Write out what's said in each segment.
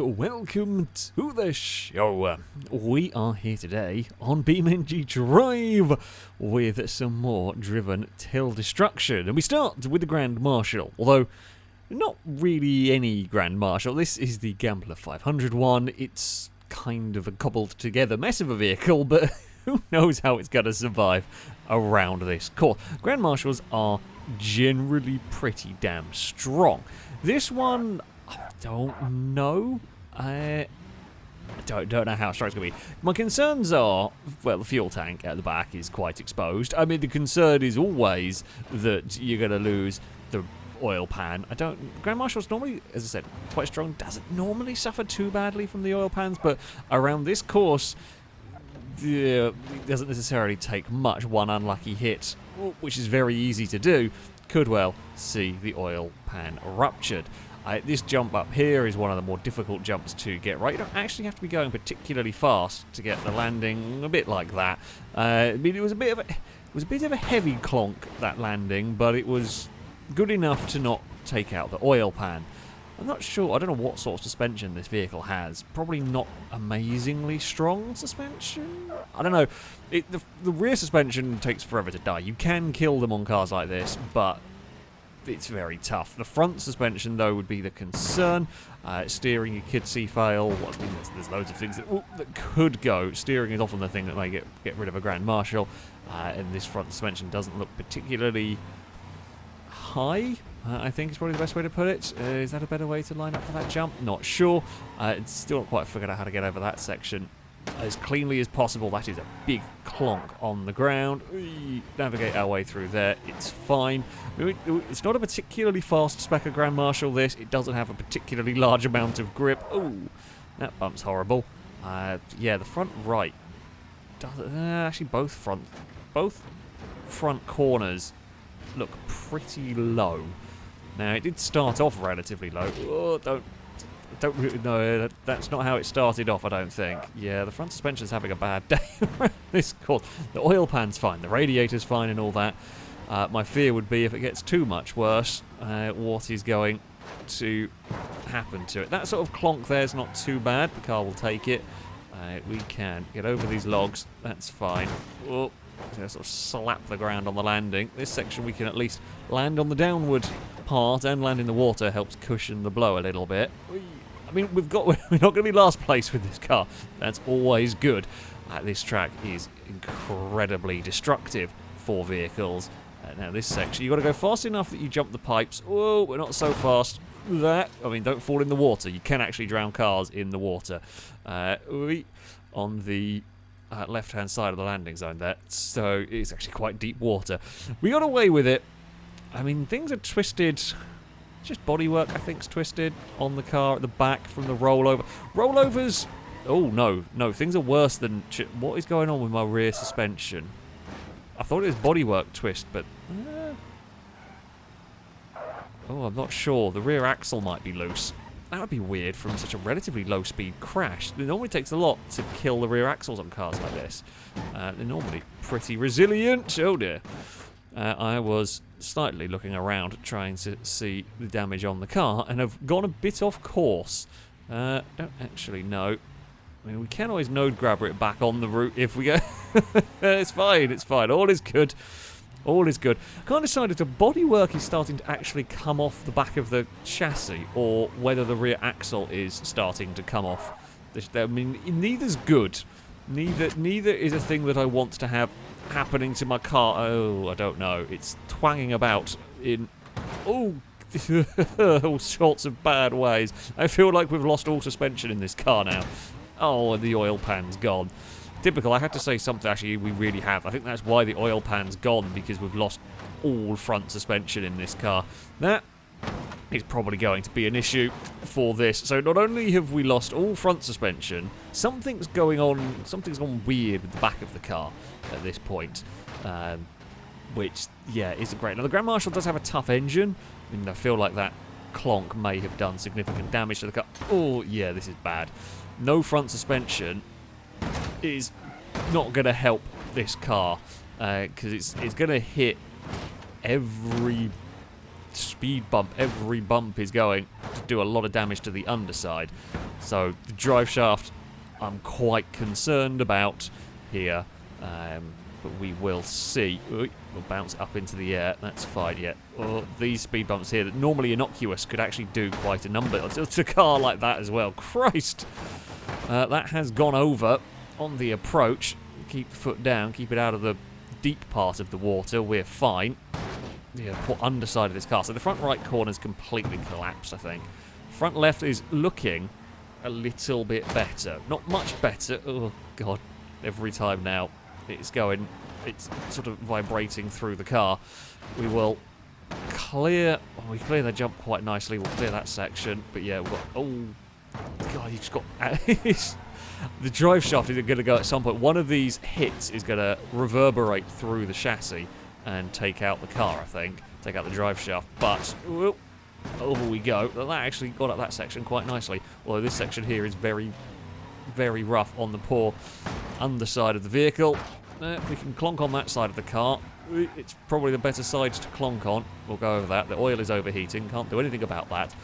welcome to the show. We are here today on BeamNG Drive with some more driven till destruction. And we start with the Grand Marshal, although not really any Grand Marshal. This is the Gambler 500 one. It's kind of a cobbled together mess of a vehicle, but who knows how it's going to survive around this course. Grand Marshals are generally pretty damn strong. This one, I don't know. I don't know how strong it's going to be. My concerns are, well, the fuel tank at the back is quite exposed. I mean, the concern is always that you're going to lose the oil pan. Grand Marshal's normally, as I said, quite strong. Doesn't normally suffer too badly from the oil pans, but around this course, it doesn't necessarily take much. One unlucky hit, which is very easy to do, could well see the oil pan ruptured. This jump up here is one of the more difficult jumps to get right. You don't actually have to be going particularly fast to get the landing a bit like that. I mean, it was a bit of a heavy clonk, that landing, but it was good enough to not take out the oil pan. I'm not sure. I don't know what sort of suspension this vehicle has. Probably not amazingly strong suspension. I don't know. The rear suspension takes forever to die. You can kill them on cars like this, but it's very tough. The front suspension, though, would be the concern. Steering, you could see fail. Well, I mean, there's loads of things that could go. Steering is often the thing that may get rid of a Grand Marshal. And this front suspension doesn't look particularly high, I think is probably the best way to put it. Is that a better way to line up for that jump? Not sure. It's still not quite figured out how to get over that section as cleanly as possible. That is a big clonk on the ground. We navigate our way through there. It's fine. It's not a particularly fast spec of Grand Marshal, this. It doesn't have a particularly large amount of grip. Ooh, that bump's horrible. Yeah, the front right. Actually, both front corners look pretty low. Now, it did start off relatively low. Oh, don't really know. That's not how it started off, I don't think. Yeah, the front suspension's having a bad day around this course. The oil pan's fine, the radiator's fine and all that. My fear would be if it gets too much worse, what is going to happen to it. That sort of clonk there's not too bad. The car will take it. We can get over these logs. That's fine. Oh, sort of slap the ground on the landing. This section we can at least land on the downward part and land in the water. Helps cushion the blow a little bit. I mean, we're not going to be last place with this car. That's always good. This track is incredibly destructive for vehicles. Now this section, you've got to go fast enough that you jump the pipes. Oh, we're not so fast. Don't fall in the water. You can actually drown cars in the water. On the left-hand side of the landing zone there, so it's actually quite deep water. We got away with it. I mean, things are twisted. Just bodywork, I think, is twisted on the car at the back from the rollover. Rollovers. Oh no, things are worse than. What is going on with my rear suspension? I thought it was bodywork twist, but I'm not sure. The rear axle might be loose. That would be weird from such a relatively low-speed crash. It normally takes a lot to kill the rear axles on cars like this. They're normally pretty resilient. Oh dear. I was slightly looking around trying to see the damage on the car and have gone a bit off course. Don't actually know. I mean, we can always node grabber it back on the route if we go. It's fine. All is good. I can't decide if the bodywork is starting to actually come off the back of the chassis or whether the rear axle is starting to come off. I mean, neither's good. Neither is a thing that I want to have happening to my car. Oh, I don't know. It's twanging about in all sorts of bad ways. I feel like we've lost all suspension in this car now. Oh, and the oil pan's gone. Typical, I had to say something, actually, we really have. I think that's why the oil pan's gone, because we've lost all front suspension in this car. That is probably going to be an issue for this. So not only have we lost all front suspension, something's gone weird with the back of the car at this point. Which, yeah, isn't great. Now, the Grand Marshal does have a tough engine. I mean, I feel like that clonk may have done significant damage to the car. Oh, yeah, this is bad. No front suspension is not going to help this car because it's going to hit every speed bump. Every bump is going to do a lot of damage to the underside. So the drive shaft I'm quite concerned about here, but we will see. Ooh, we'll bounce up into the air, that's fine, yeah. Oh, these speed bumps here that normally innocuous could actually do quite a number to a car like that as well. Christ! That has gone over on the approach. Keep the foot down, keep it out of the deep part of the water, we're fine. Yeah, poor underside of this car. So the front right corner's completely collapsed, I think. Front left is looking a little bit better. Not much better. Oh, God. Every time now it's sort of vibrating through the car. We will clear... Oh, we clear the jump quite nicely. We'll clear that section. But yeah, we've got... Oh, God, you just got... The drive shaft is going to go at some point. One of these hits is going to reverberate through the chassis and take out the car, I think. Take out the drive shaft. But... Whoop, over we go. That actually got up that section quite nicely. Although this section here is very, very rough on the poor underside of the vehicle. We can clonk on that side of the car. It's probably the better side to clonk on. We'll go over that. The oil is overheating. Can't do anything about that.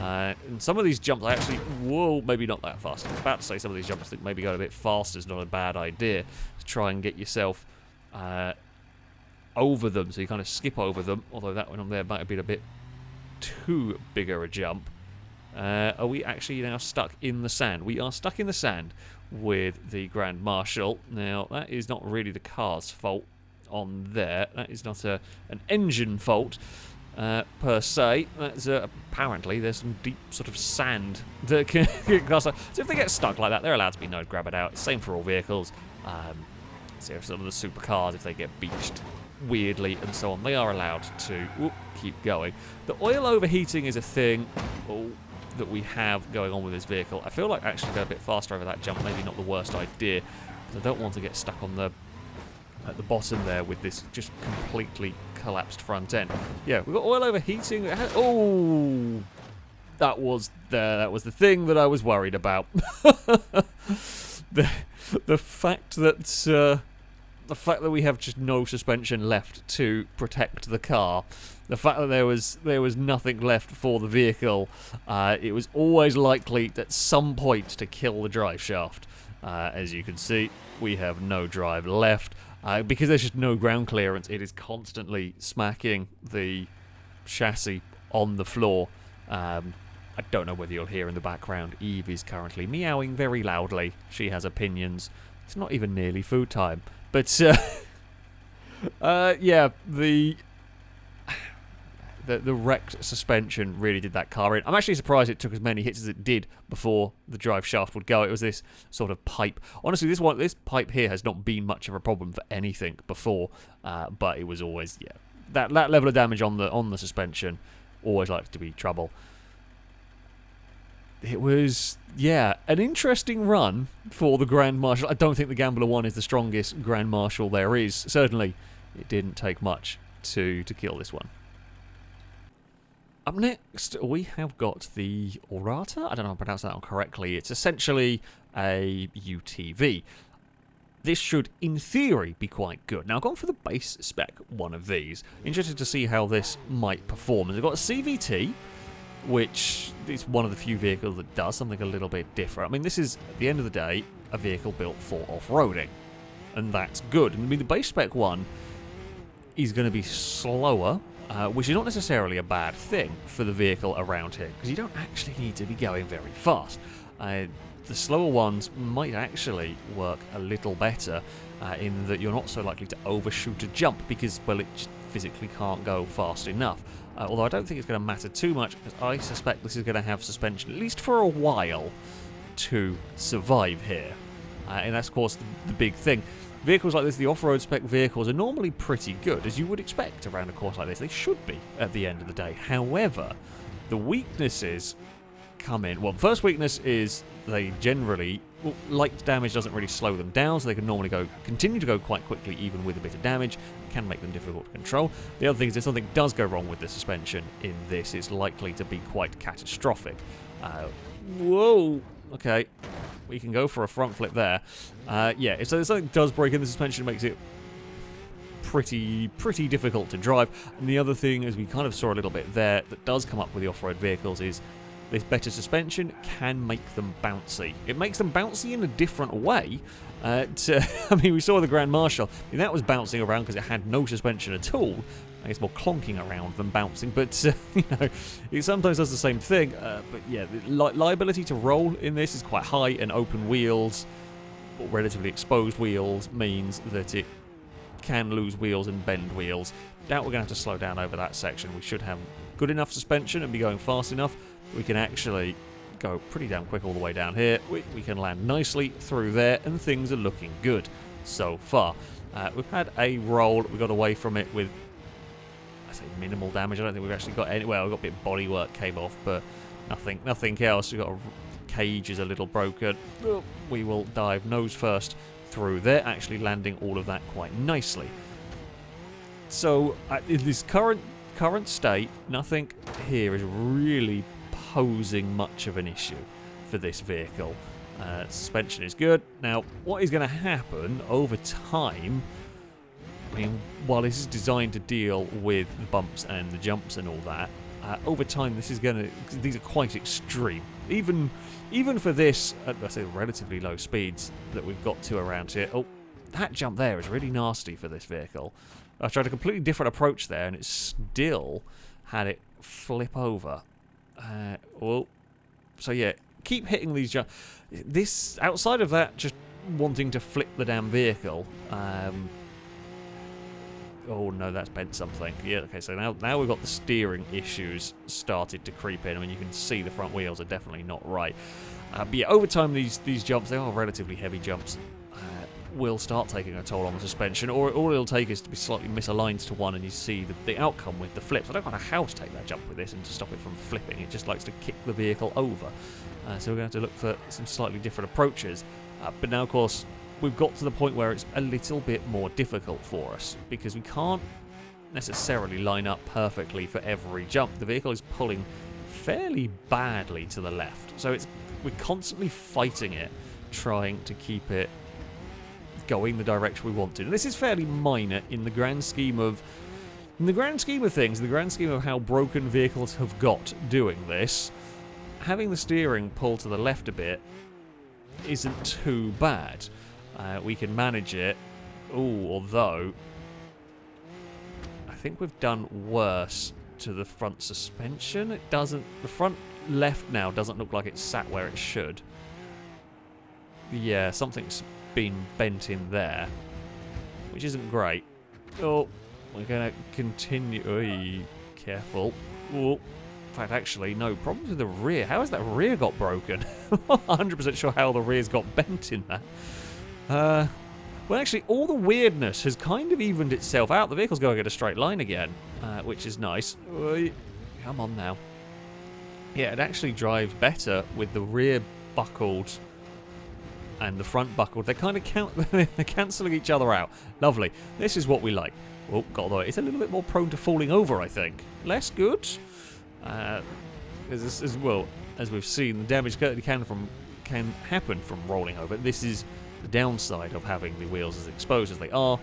And some of these jumps, I actually... Whoa, maybe not that fast. I was about to say some of these jumps that maybe go a bit faster is not a bad idea. To try and get yourself over them. So you kind of skip over them. Although that one on there might have been a bit too bigger a jump. Are we actually now stuck in the sand? We are stuck in the sand with the Grand Marshal. Now, that is not really the car's fault on there. That is not an engine fault per se. That's apparently there's some deep sort of sand that can so if they get stuck like that, they're allowed to be known to grab it out. It's the same for all vehicles. So some of the supercars, if they get beached weirdly and so on, they are allowed to keep going. The oil overheating is a thing that we have going on with this vehicle. I feel like actually go a bit faster over that jump, maybe not the worst idea, because I don't want to get stuck on at the bottom there with this just completely collapsed front end. Yeah, we've got oil overheating. Oh, that was the thing that I was worried about. the fact that we have just no suspension left to protect the car, the fact that there was nothing left for the vehicle, it was always likely at some point to kill the drive shaft. As you can see, we have no drive left. Because there's just no ground clearance, it is constantly smacking the chassis on the floor. I don't know whether you'll hear in the background, Eve is currently meowing very loudly. She has opinions. It's not even nearly food time. But, yeah, the wrecked suspension really did that car in. I'm actually surprised it took as many hits as it did before the drive shaft would go. It was this sort of pipe. Honestly, this pipe here has not been much of a problem for anything before, but it was always, yeah, that level of damage on the suspension always likes to be trouble. It was, yeah, an interesting run for the Grand Marshal. I don't think the Gambler 1 is the strongest Grand Marshal there is. Certainly, it didn't take much to kill this one. Up next, we have got the Aurata. I don't know if I pronounced that correctly. It's essentially a UTV. This should, in theory, be quite good. Now, I've gone for the base spec one of these. Interested to see how this might perform. They've got a CVT, which is one of the few vehicles that does something a little bit different. I mean, this is, at the end of the day, a vehicle built for off-roading, and that's good. I mean, the base spec one is going to be slower, which is not necessarily a bad thing for the vehicle around here, because you don't actually need to be going very fast. The slower ones might actually work a little better in that you're not so likely to overshoot a jump, because, well, it just physically can't go fast enough. Although I don't think it's going to matter too much, because I suspect this is going to have suspension, at least for a while, to survive here. And that's, of course, the big thing. Vehicles like this, the off-road spec vehicles, are normally pretty good, as you would expect around a course like this. They should be, at the end of the day. However, the weaknesses come in. Well, the first weakness is they generally... Well, light damage doesn't really slow them down, so they can normally continue to go quite quickly, even with a bit of damage. It can make them difficult to control. The other thing is, if something does go wrong with the suspension in this, it's likely to be quite catastrophic. Whoa! Okay, we can go for a front flip there. Yeah, so if something does break in the suspension, it makes it pretty difficult to drive. And the other thing, as we kind of saw a little bit there, that does come up with the off-road vehicles is this better suspension can make them bouncy. It makes them bouncy in a different way. I mean, we saw the Grand Marshal. I mean, that was bouncing around because it had no suspension at all. I guess more clonking around than bouncing, but you know, it sometimes does the same thing. But yeah, the liability to roll in this is quite high, and open wheels, or relatively exposed wheels, means that it can lose wheels and bend wheels. Doubt we're going to have to slow down over that section. We should have good enough suspension and be going fast enough. We can actually go pretty damn quick all the way down here. We can land nicely through there, and things are looking good so far. We've had a roll. We got away from it with, I say, minimal damage. I don't think we've actually got any. Well, we got a bit of bodywork came off, but nothing else. We've got a cage is a little broken. We will dive nose first through there, actually landing all of that quite nicely. So in this current state, nothing here is really posing much of an issue for this vehicle. Suspension is good. Now, what is going to happen over time, I mean, while this is designed to deal with the bumps and the jumps and all that, over time this is going to, these are quite extreme. Even for this, at I say relatively low speeds that we've got to around here. Oh, that jump there is really nasty for this vehicle. I tried a completely different approach there, and it still had it flip over. Well, so yeah, keep hitting these jumps. This, outside of that, just wanting to flip the damn vehicle. Oh no, that's bent something. Yeah, okay, so now we've got the steering issues started to creep in. I mean, you can see the front wheels are definitely not right. But yeah, over time, these jumps, they are relatively heavy jumps, will start taking a toll on the suspension, or all it'll take is to be slightly misaligned to one, and you see the outcome with the flips. I don't know how to take that jump with this and to stop it from flipping. It just likes to kick the vehicle over. So we're going to have to look for some slightly different approaches. But now, of course, we've got to the point where it's a little bit more difficult for us, because we can't necessarily line up perfectly for every jump. The vehicle is pulling fairly badly to the left, so we're constantly fighting it, trying to keep it going the direction we want to. And this is fairly minor in the grand scheme of things, in the grand scheme of how broken vehicles have got doing this. Having the steering pull to the left a bit isn't too bad. We can manage it. Ooh, although I think we've done worse to the front suspension. It doesn't. The front left now doesn't look like it's sat where it should. Yeah, something's been bent in there, which isn't great. Oh, we're gonna continue. Oy, careful. Oh, in fact, actually, no, problems with the rear. How has that rear got broken? I'm not 100% sure how the rear's got bent in that. Well, actually, all the weirdness has kind of evened itself out. The vehicle's going in a straight line again, which is nice. Oy, come on now. Yeah, it actually drives better with the rear buckled and the front buckled. They kind of they're cancelling each other out. Lovely. This is what we like. Oh, got the way. It's a little bit more prone to falling over, I think. Less good. As well as we've seen, the damage can happen from rolling over. This is the downside of having the wheels as exposed as they are.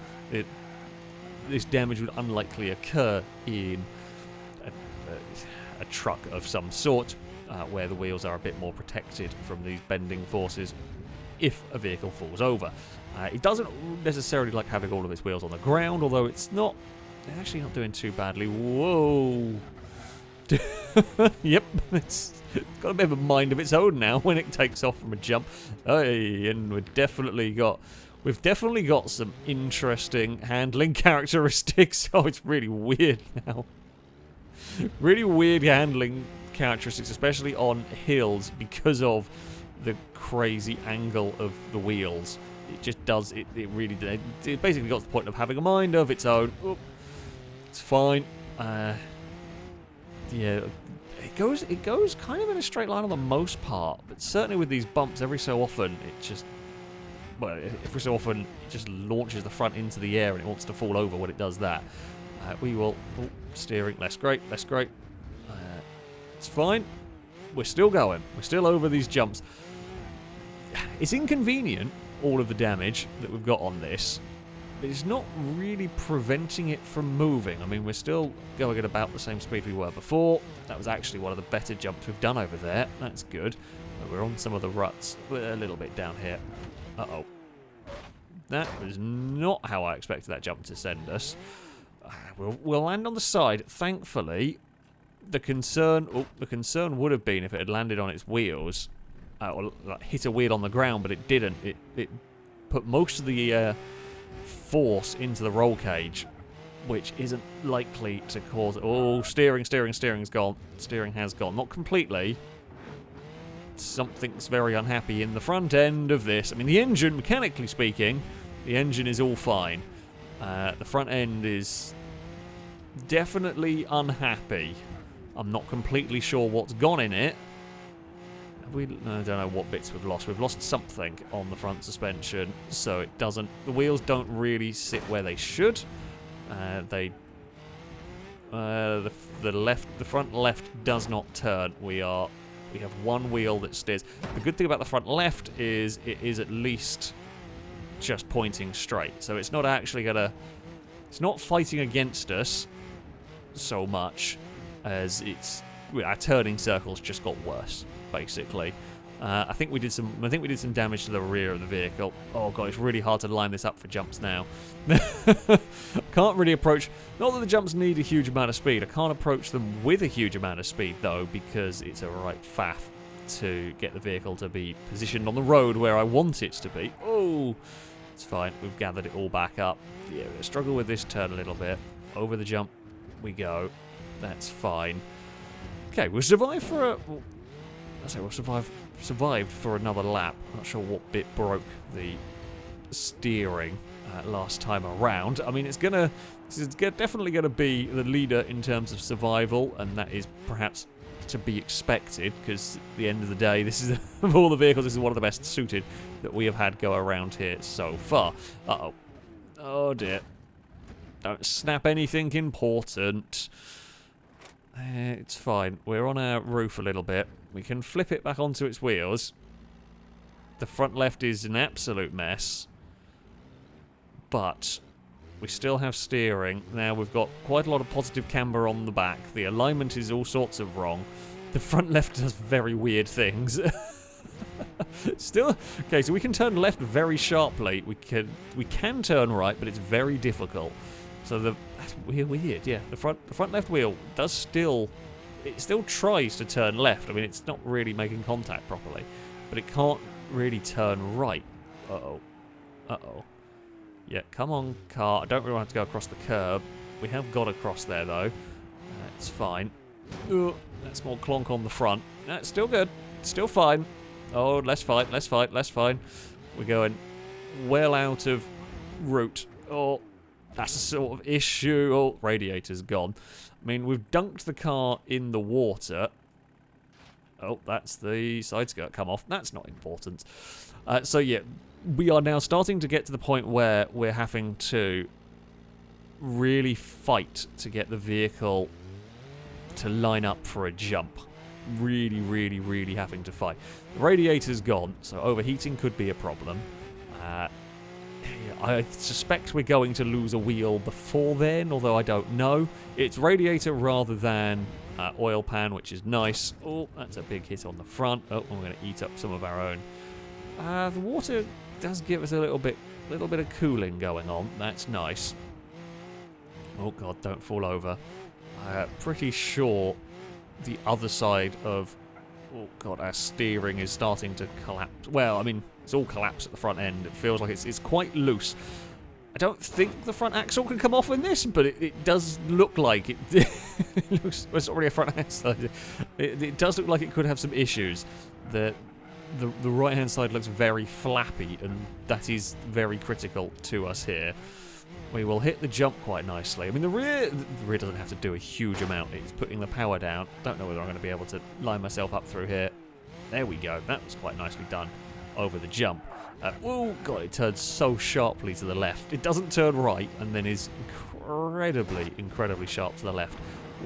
This damage would unlikely occur in a truck of some sort, where the wheels are a bit more protected from these bending forces if a vehicle falls over. It doesn't necessarily like having all of its wheels on the ground, although it's actually not doing too badly. Whoa. Yep, it's got a bit of a mind of its own now when it takes off from a jump. Hey, and we've definitely got some interesting handling characteristics. Oh, it's really weird now. Really weird handling characteristics, especially on hills, because of the crazy angle of the wheels. It just does it really did. It basically got to the point of having a mind of its own. Oh, it's fine. Yeah, it goes kind of in a straight line on the most part, but certainly with these bumps, every so often it just launches the front into the air and it wants to fall over when it does that. We will steering less great. It's fine. We're still going. We're still over these jumps. It's inconvenient, all of the damage that we've got on this, but it's not really preventing it from moving. I mean, we're still going at about the same speed we were before. That was actually one of the better jumps we've done over there. That's good. But we're on some of the ruts. We're a little bit down here. Uh-oh. That was not how I expected that jump to send us. We'll land on the side. Thankfully, the concern would have been if it had landed on its wheels, or like, hit a wheel on the ground, but it didn't. It put most of the force into the roll cage, which isn't likely to cause... Oh, steering's gone. Steering has gone. Not completely. Something's very unhappy in the front end of this. I mean, the engine, mechanically speaking, the engine is all fine. The front end is definitely unhappy. I'm not completely sure what's gone in it. I don't know what bits we've lost. We've lost something on the front suspension, so it doesn't... The wheels don't really sit where they should. The front left does not turn. We have one wheel that steers. The good thing about the front left is it is at least just pointing straight, so it's not actually gonna... It's not fighting against us so much as it's... Our turning circles just got worse, basically. I think we did some damage to the rear of the vehicle. Oh god, it's really hard to line this up for jumps now. Can't really approach... Not that the jumps need a huge amount of speed. I can't approach them with a huge amount of speed, though, because it's a right faff to get the vehicle to be positioned on the road where I want it to be. Oh, it's fine. We've gathered it all back up. Yeah, we're going to struggle with this turn a little bit. Over the jump we go. That's fine. Okay, we'll survive for a... we'll survived for another lap. Not sure what bit broke the steering last time around. I mean, this is definitely going to be the leader in terms of survival, and that is perhaps to be expected, because at the end of the day, this is of all the vehicles, this is one of the best suited that we have had go around here so far. Uh-oh. Oh dear. Don't snap anything important. It's fine. We're on our roof a little bit. We can flip it back onto its wheels. The front left is an absolute mess. But we still have steering. Now we've got quite a lot of positive camber on the back. The alignment is all sorts of wrong. The front left does very weird things. Still, okay, so we can turn left very sharply. We can turn right, but it's very difficult. So that's weird, yeah. The front left wheel does still tries to turn left. I mean, it's not really making contact properly, but it can't really turn right. Uh-oh. Yeah, come on, car. I don't really want to go across the curb. We have got across there, though. It's fine. That's more clonk on the front. That's still good. Still fine. Oh, less fine. We're going well out of route. Oh, that's a sort of issue. Oh, radiator's gone. I mean, we've dunked the car in the water. Oh, that's the side skirt come off. That's not important. So, yeah, we are now starting to get to the point where we're having to really fight to get the vehicle to line up for a jump. Really having to fight. The radiator's gone, so overheating could be a problem. I suspect we're going to lose a wheel before then, although I don't know. It's radiator rather than oil pan, which is nice. Oh, that's a big hit on the front. Oh, we're going to eat up some of our own. The water does give us a little bit of cooling going on. That's nice. Oh god, don't fall over. Pretty sure the other side of... Oh god, our steering is starting to collapse. Well, I mean, it's all collapsed at the front end. It feels like it's quite loose. I don't think the front axle can come off in this, but it does look like it... It looks... Well, it's not really a front axle. It does look like it could have some issues. The right-hand side looks very flappy, and that is very critical to us here. We will hit the jump quite nicely. I mean, the rear doesn't have to do a huge amount. It's putting the power down. Don't know whether I'm going to be able to line myself up through here. There we go. That was quite nicely done over the jump. Oh, God, it turns so sharply to the left. It doesn't turn right, and then is incredibly sharp to the left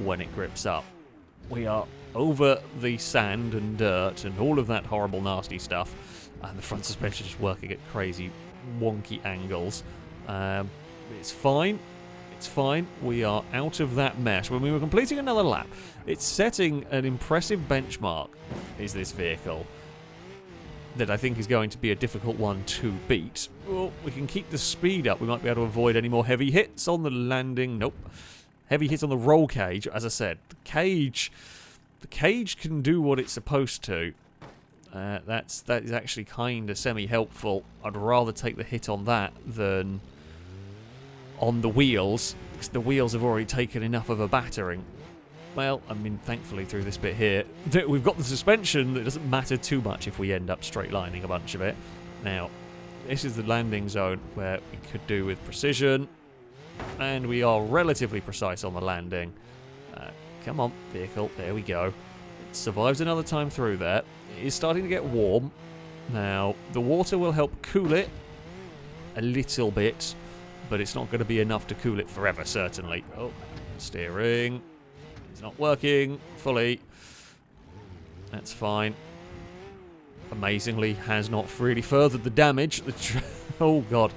when it grips up. We are over the sand and dirt and all of that horrible, nasty stuff. And the front suspension is working at crazy, wonky angles. It's fine. It's fine. We are out of that mess. When we were completing another lap, it's setting an impressive benchmark, is this vehicle, that I think is going to be a difficult one to beat. Well, we can keep the speed up. We might be able to avoid any more heavy hits on the landing. Nope. Heavy hits on the roll cage. As I said, the cage can do what it's supposed to. That is actually kind of semi-helpful. I'd rather take the hit on that than on the wheels, because the wheels have already taken enough of a battering. Well, I mean, thankfully through this bit here, we've got the suspension that doesn't matter too much if we end up straight lining a bunch of it. Now, this is the landing zone where we could do with precision, and we are relatively precise on the landing. Come on, vehicle, there we go. It survives another time through there. It is starting to get warm. Now, the water will help cool it a little bit, but it's not going to be enough to cool it forever, certainly. Oh, steering. It's not working fully. That's fine. Amazingly, has not really furthered the damage. Oh, God.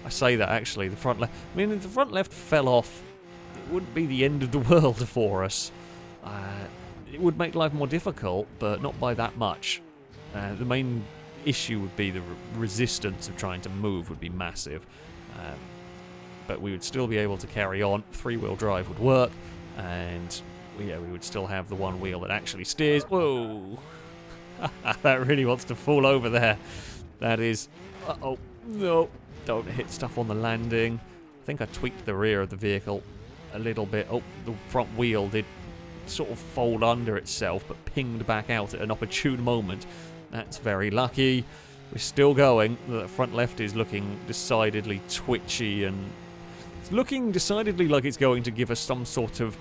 I say that, actually. The front left... I mean, if the front left fell off, it wouldn't be the end of the world for us. It would make life more difficult, but not by that much. The main issue would be the resistance of trying to move would be massive. But we would still be able to carry on. Three-wheel drive would work, and we would still have the one wheel that actually steers. Whoa! That really wants to fall over there. That is... Uh-oh. No. Don't hit stuff on the landing. I think I tweaked the rear of the vehicle a little bit. Oh, the front wheel did sort of fold under itself, but pinged back out at an opportune moment. That's very lucky. We're still going. The front left is looking decidedly twitchy, and it's looking decidedly like it's going to give us some sort of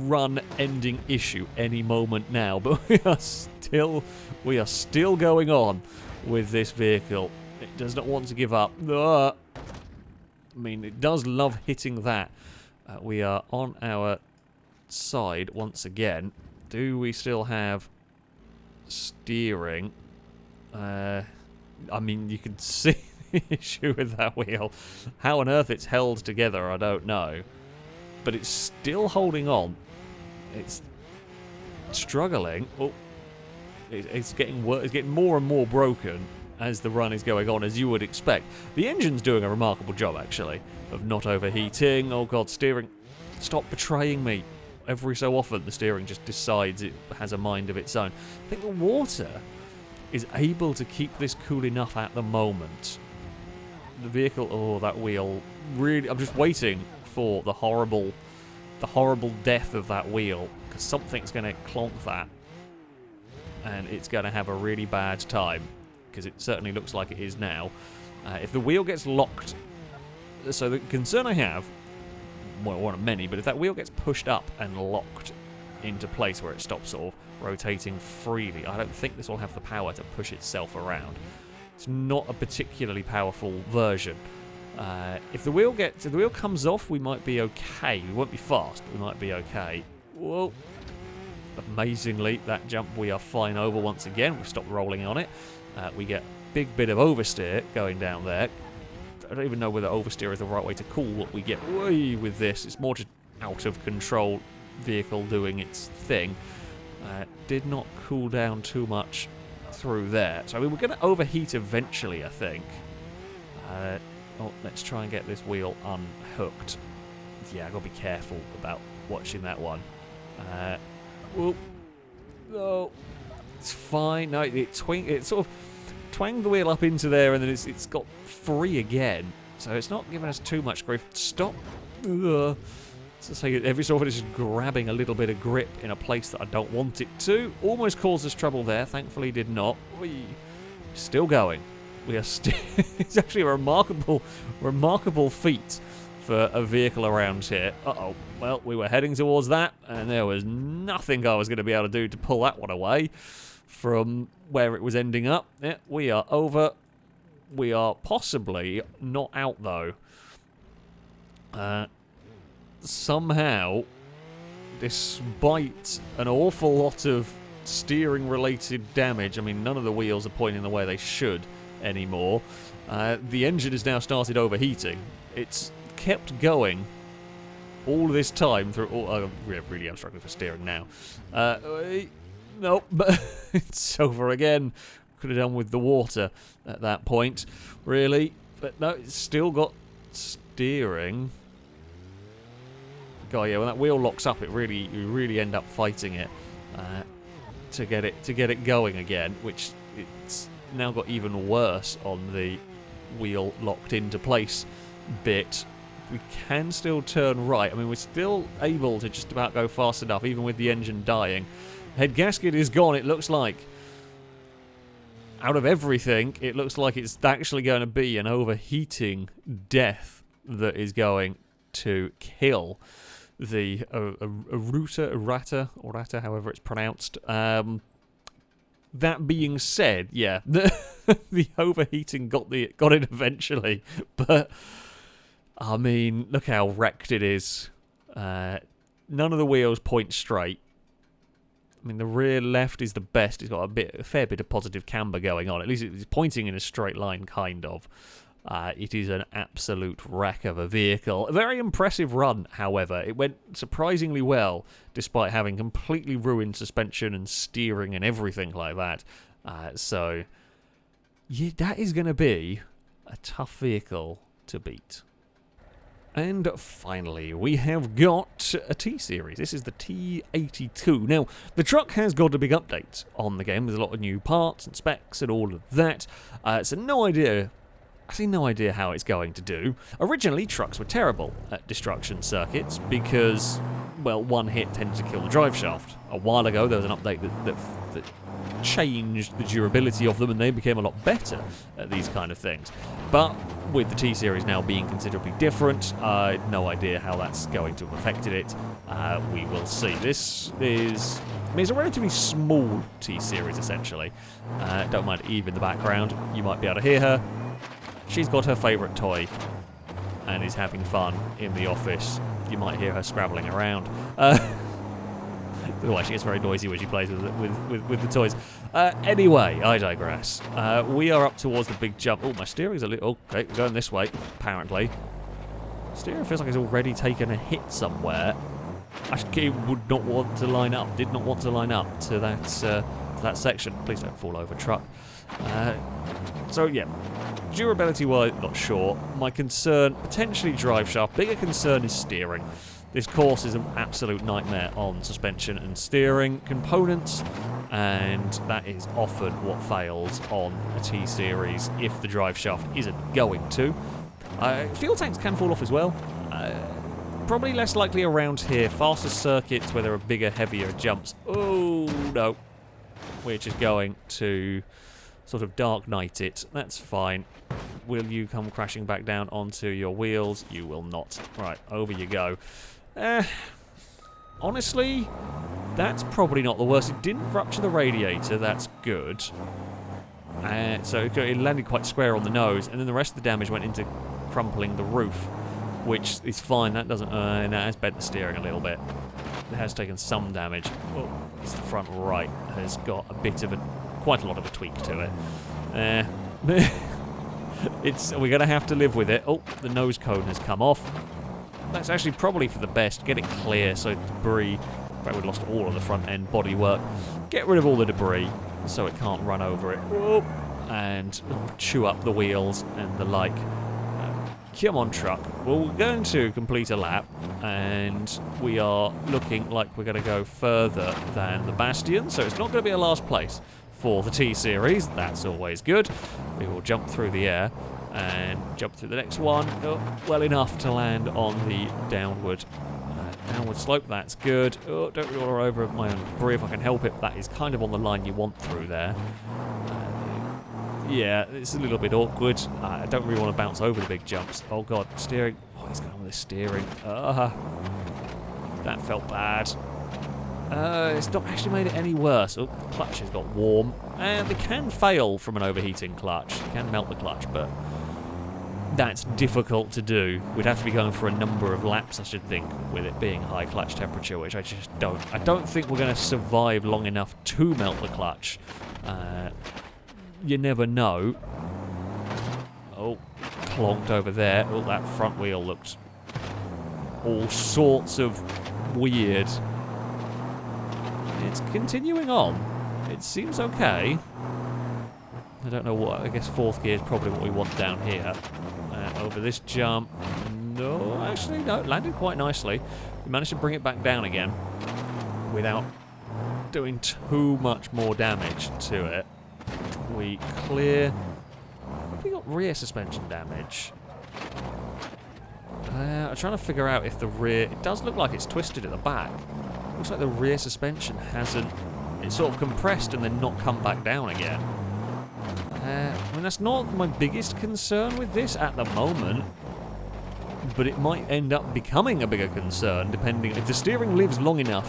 run-ending issue any moment now. But we are still going on with this vehicle. It does not want to give up. I mean, it does love hitting that. We are on our side once again. Do we still have steering? I mean, you can see the issue with that wheel. How on earth it's held together, I don't know. But it's still holding on. It's struggling. Oh, it's getting more and more broken as the run is going on, as you would expect. The engine's doing a remarkable job, actually, of not overheating. Oh god, steering, stop betraying me. Every so often, the steering just decides it has a mind of its own. I think the water is able to keep this cool enough at the moment. The vehicle, oh, that wheel, really, I'm just waiting for the horrible death of that wheel, because something's going to clonk that, and it's going to have a really bad time, because it certainly looks like it is now. If the wheel gets locked, so the concern I have, well, one of many, but if that wheel gets pushed up and locked into place where it stops sort of rotating freely, I don't think this will have the power to push itself around. It's not a particularly powerful version. If the wheel comes off, we might be okay. We won't be fast, but we might be okay. Whoa. Amazingly, that jump we are flying over once again. We've stopped rolling on it. We get a big bit of oversteer going down there. I don't even know whether oversteer is the right way to call what we get with this. It's more just out of control vehicle doing its thing. Did not cool down too much through there. So I mean, we're going to overheat eventually, I think. Oh, let's try and get this wheel unhooked. Yeah, I've got to be careful about watching that one. Whoop. No, it's fine. No, it sort of twanged the wheel up into there, and then it's got free again. So it's not giving us too much grief. Stop. So say every so often it's just grabbing a little bit of grip in a place that I don't want it to. Almost caused us trouble there. Thankfully, did not. Still going. We are still. It's actually a remarkable feat for a vehicle around here. Uh-oh. Well, we were heading towards that, and there was nothing I was going to be able to do to pull that one away from where it was ending up. Yeah, we are over. We are possibly not out, though. Somehow, despite an awful lot of steering-related damage, I mean, none of the wheels are pointing the way they should anymore. The engine has now started overheating. It's kept going all this time through... Oh, really, I'm struggling for steering now. Nope, but it's over again. Could have done with the water at that point, really. But no, it's still got steering. God, yeah, when that wheel locks up, you really end up fighting it to get it going again, which it's now got even worse on the wheel locked into place bit. We can still turn right. I mean, we're still able to just about go fast enough, even with the engine dying. Head gasket is gone, it looks like. Out of everything, it looks like it's actually going to be an overheating death that is going to kill the Aurata, however it's pronounced. That being said, yeah, the overheating got it eventually, but I mean, look how wrecked it is. None of the wheels point straight. I mean, the rear left is the best. It's got a fair bit of positive camber going on. At least it's pointing in a straight line, kind of. It is an absolute wreck of a vehicle. A very impressive run, however. It went surprisingly well, despite having completely ruined suspension and steering and everything like that. So, yeah, that is going to be a tough vehicle to beat. And finally, we have got a T-Series. This is the T82. Now, the truck has got a big update on the game. There's a lot of new parts and specs and all of that. So no idea how it's going to do. Originally, trucks were terrible at destruction circuits because, well, one hit tended to kill the drive shaft. A while ago, there was an update that changed the durability of them, and they became a lot better at these kind of things. But with the T-Series now being considerably different, no idea how that's going to have affected it. We will see. This is... I mean, it's a relatively small T-Series, essentially. Don't mind Eve in the background. You might be able to hear her. She's got her favourite toy and is having fun in the office. You might hear her scrabbling around. Otherwise, she gets very noisy when she plays with the toys. Anyway, I digress. We are up towards the big jump. Oh, my steering's a little... Okay, we're going this way, apparently. Steering feels like it's already taken a hit somewhere. Actually, would not want to line up. Did not want to line up to that section. Please don't fall over, truck. So, yeah. Durability-wise, not sure. My concern, potentially drive shaft. Bigger concern is steering. This course is an absolute nightmare on suspension and steering components, and that is often what fails on a T-Series if the drive shaft isn't going to. Fuel tanks can fall off as well. Probably less likely around here. Faster circuits where there are bigger, heavier jumps. Oh, no. We're just going to sort of Dark Knight it. That's fine. Will you come crashing back down onto your wheels? You will not. Right, over you go. Honestly, that's probably not the worst. It didn't rupture the radiator. That's good. So it landed quite square on the nose, and then the rest of the damage went into crumpling the roof, which is fine. That doesn't... no, it has bent the steering a little bit. It has taken some damage. Oh, it's the front right has got a bit of quite a lot of a tweak to it. We're going to have to live with it. Oh, the nose cone has come off. That's actually probably for the best. Get it clear so debris... In fact, we've lost all of the front end bodywork. Get rid of all the debris so it can't run over it. Oh, and chew up the wheels and the like. Come on, truck. Well, we're going to complete a lap, and we are looking like we're going to go further than the Bastion, so it's not going to be a last place for the T-Series. That's always good. We will jump through the air and jump through the next one. Oh, well enough to land on the downward slope. That's good. Oh, don't roll over my own debris if I can help it. That is kind of on the line you want through there. Yeah, it's a little bit awkward. I don't really want to bounce over the big jumps. Oh god, steering. What is going on with this steering? That felt bad. It's not actually made it any worse. Oh, the clutch has got warm. And it can fail from an overheating clutch. It can melt the clutch, but that's difficult to do. We'd have to be going for a number of laps, I should think, with it being high clutch temperature, which I just don't. I don't think we're going to survive long enough to melt the clutch. You never know. Oh, clonked over there. Oh, that front wheel looked all sorts of weird. It's continuing on. It seems okay. I don't know what. I guess 4th gear is probably what we want down here. Over this jump. No, actually, no. Landed quite nicely. We managed to bring it back down again without doing too much more damage to it. We clear. Have we got rear suspension damage? I'm trying to figure out if the rear... It does look like it's twisted at the back. Looks like the rear suspension hasn't... It's sort of compressed and then not come back down again. I mean, that's not my biggest concern with this at the moment. But it might end up becoming a bigger concern, depending... If the steering lives long enough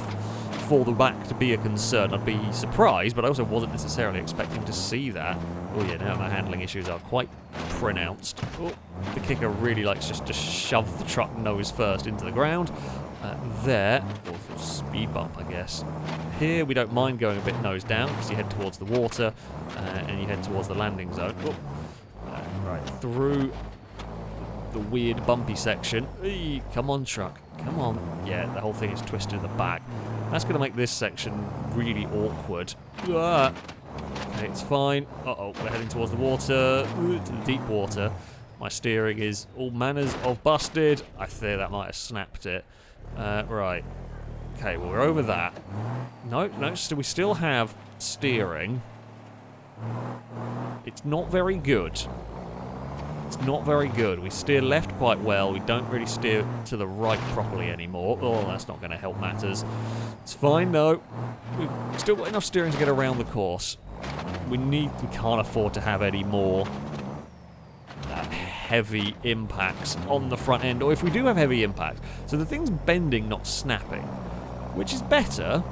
for the back to be a concern, I'd be surprised, but I also wasn't necessarily expecting to see that. Oh yeah, now my handling issues are quite pronounced. Oh, the kicker really likes just to shove the truck nose first into the ground. There, or speed bump, I guess. Here, we don't mind going a bit nose down, because you head towards the water, and you head towards the landing zone. Oh. Right, through the weird bumpy section. Eey, come on, truck. Come on. Yeah, the whole thing is twisted in the back. That's going to make this section really awkward. Okay, it's fine. Uh-oh, we're heading towards the water, to the deep water. My steering is all manners of busted. I fear that might have snapped it. Right. Okay, well, we're over that. No, we still have steering. It's not very good. It's not very good. We steer left quite well. We don't really steer to the right properly anymore. Oh, that's not going to help matters. It's fine, though. We've still got enough steering to get around the course. We can't afford to have any more heavy impacts on the front end. Or if we do have heavy impact, so the thing's bending, not snapping, which is better.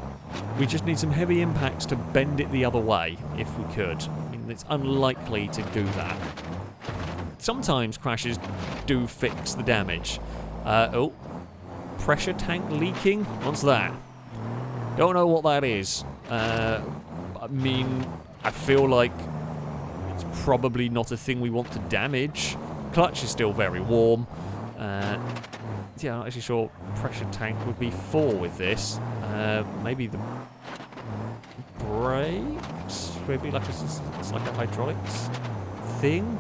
We just need some heavy impacts to bend it the other way, if we could. I mean, it's unlikely to do that. Sometimes crashes do fix the damage. Oh, pressure tank leaking? What's that? Don't know what that is. I mean, I feel like it's probably not a thing we want to damage. Clutch is still very warm. Yeah, I'm not actually sure pressure tank would be for with this. Maybe the brakes? Maybe like it's like a hydraulics thing?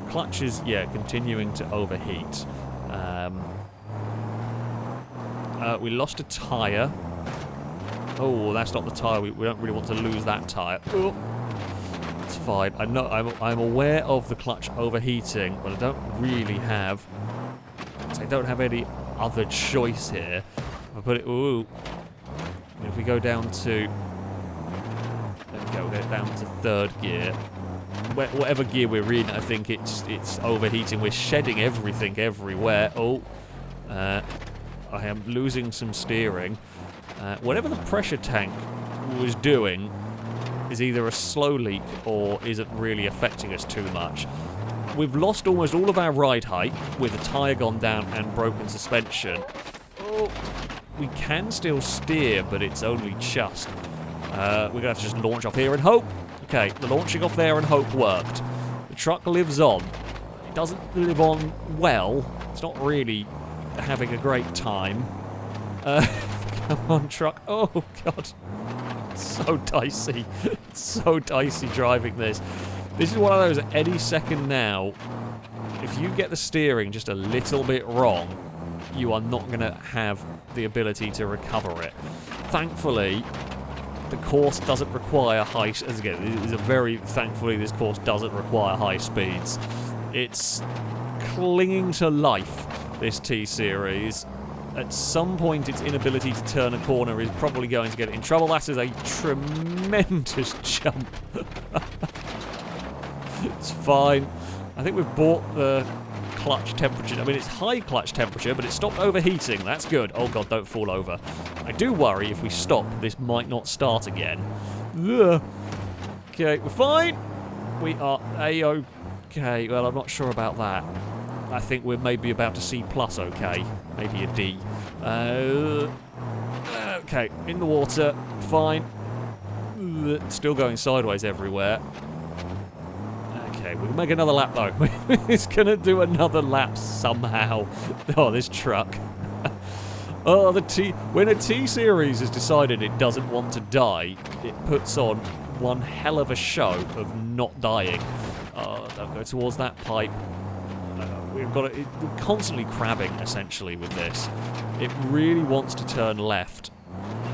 Clutch is, yeah, continuing to overheat. We lost a tyre. Oh, that's not the tyre. We don't really want to lose that tyre. Oh, it's fine. I know I'm aware of the clutch overheating, but I don't really have. I don't have any other choice here. If I put it. Ooh. If we go down to. There we go. We'll go down to 3rd gear. Whatever gear we're in, I think it's overheating. We're shedding everything everywhere. Oh, I am losing some steering. Whatever the pressure tank was doing is either a slow leak or isn't really affecting us too much. We've lost almost all of our ride height with the tyre gone down and broken suspension. Oh, we can still steer, but it's only just. We're going to have to just launch off here and hope. Okay, the launching off there and hope worked. The truck lives on. It doesn't live on well. It's not really having a great time. Come on, truck. Oh, God. So dicey. So dicey driving this. This is one of those, any second now, if you get the steering just a little bit wrong, you are not going to have the ability to recover it. Thankfully, the course doesn't require high... Again, it is a very... Thankfully, this course doesn't require high speeds. It's clinging to life, this T-Series. At some point, its inability to turn a corner is probably going to get it in trouble. That is a tremendous jump. It's fine. I think we've bought the clutch temperature. I mean, it's high clutch temperature, but it stopped overheating. That's good. Oh, God, don't fall over. I do worry if we stop, this might not start again. Ugh. Okay, we're fine. We are A-okay. Well, I'm not sure about that. I think we're maybe about to C+, okay. Maybe a D. Okay, in the water. Fine. Still going sideways everywhere. Okay, Okay, we can make another lap though. It's going to do another lap somehow. Oh, this truck. Oh, when a T-Series has decided it doesn't want to die, it puts on one hell of a show of not dying. Don't go towards that pipe. We're constantly crabbing, essentially, with this. It really wants to turn left.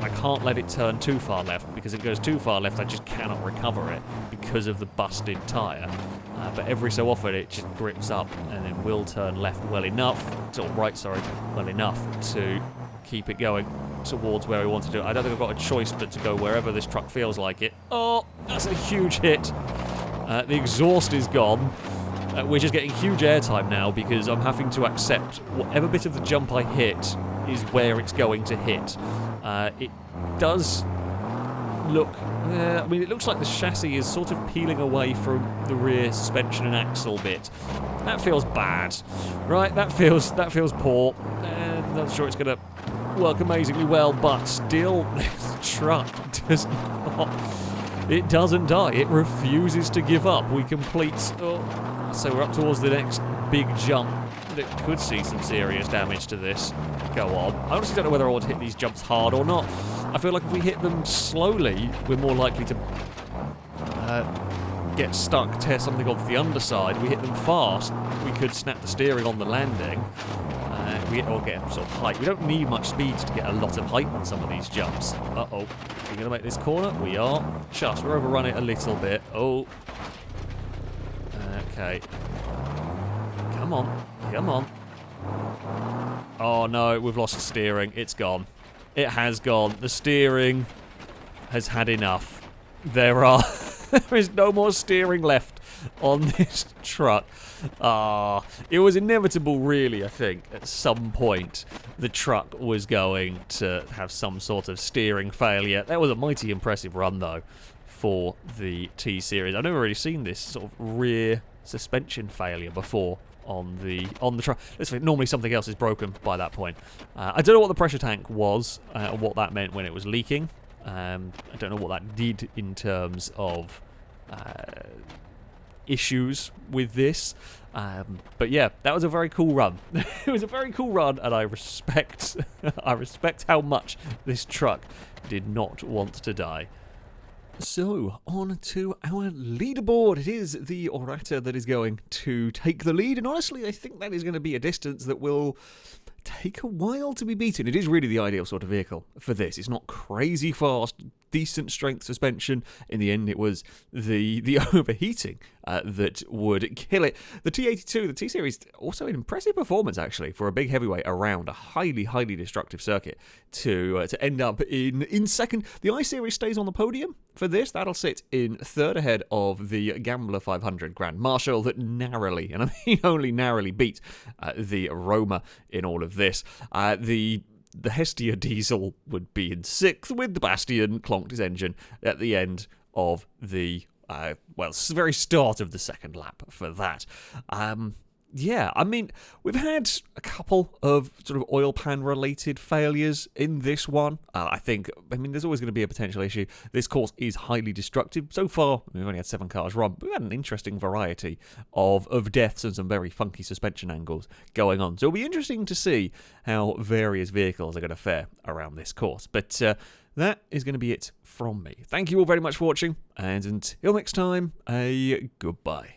I can't let it turn too far left, because if it goes too far left, I just cannot recover it because of the busted tyre. But every so often, it just grips up and then will turn left well enough, or right, sorry, well enough to keep it going towards where we want to do it. I don't think I've got a choice but to go wherever this truck feels like it. Oh, that's a huge hit. The exhaust is gone. We're just getting huge airtime now because I'm having to accept whatever bit of the jump I hit is where it's going to hit. It does look... I mean, it looks like the chassis is sort of peeling away from the rear suspension and axle bit. That feels bad. Right, that feels poor. Not sure it's going to work amazingly well, but still, this truck does not... It doesn't die. It refuses to give up. We complete... so we're up towards the next big jump that could see some serious damage to this. Go on. I honestly don't know whether I want to hit these jumps hard or not. I feel like if we hit them slowly, we're more likely to get stuck, tear something off the underside. If we hit them fast, we could snap the steering on the landing. Or get sort of height. We don't need much speed to get a lot of height on some of these jumps. Uh-oh. We're going to make this corner? We are. Just. We're overrun it a little bit. Oh. Okay. Come on. Come on. Oh, no. We've lost the steering. It's gone. It has gone. The steering has had enough. There is no more steering left on this truck. It was inevitable, really, I think, at some point the truck was going to have some sort of steering failure. That was a mighty impressive run, though, for the T-Series. I've never really seen this sort of rear suspension failure before on the truck. Normally something else is broken by that point. I don't know what the pressure tank was, or what that meant when it was leaking. I don't know what that did in terms of issues with this, but yeah, that was a very cool run. It was a very cool run, and I respect how much this truck did not want to die. So, on to our leaderboard. It is the Aurata that is going to take the lead, and honestly, I think that is going to be a distance that will take a while to be beaten. It is really the ideal sort of vehicle for this. It's not crazy fast, decent strength suspension. In the end, it was the overheating that would kill it. The T82, the T-Series, also an impressive performance, actually, for a big heavyweight around a highly, highly destructive circuit to end up in second. The I-Series stays on the podium for this. That'll sit in third ahead of the Gambler 500 Grand Marshal that narrowly, and I mean only narrowly, beat the Roma in all of this. The Hestia diesel would be in sixth, with the Bastion clonked his engine at the end of the, very start of the second lap for that. Yeah, I mean, we've had a couple of sort of oil pan related failures in this one. I mean, there's always going to be a potential issue. This course is highly destructive. So far, we've only had 7 cars run, but we've had an interesting variety of deaths and some very funky suspension angles going on. So it'll be interesting to see how various vehicles are going to fare around this course. But that is going to be it from me. Thank you all very much for watching, and until next time, a goodbye.